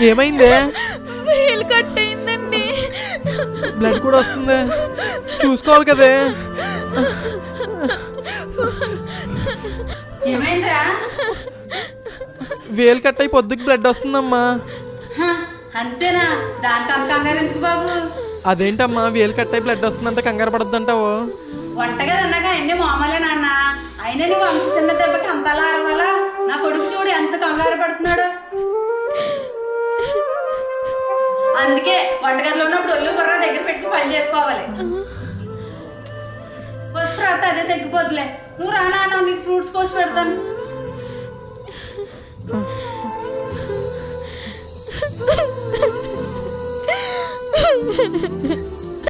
ఏమైందే? వేలు కట్ అయిందండి. బ్లడ్ కూడా వస్తుంది, చూసుకోవాలి కదే. ఏమైందిరా? వేలు కట్ అయి పొద్దుకి బ్లడ్ వస్తుందమ్మా. అంతేనా? దానికి అంత కంగారు ఎందుకు బాబు? అదేంటమ్మా వేలు కట్ అయి బ్లడ్ వస్తుందంటే కంగారు పడద్దంటావు? వంటగది అన్నాక అన్ని మామూలే నాన్న. అయినా నువ్వు అంత చిన్న దెబ్బకి అంతలా అరవాలా? నా కొడుకు చూడు ఎంత కంగారు పడుతున్నాడు. అందుకే వంటగదిలో ఉన్నప్పుడు ఒళ్ళు బుర్ర దగ్గర పెట్టుకుని పని చేసుకోవాలి. పసుపు రాత అదే తగ్గిపోతులే. నువ్వు రానా, నీకు ఫ్రూట్స్ కోసి పెడతాను.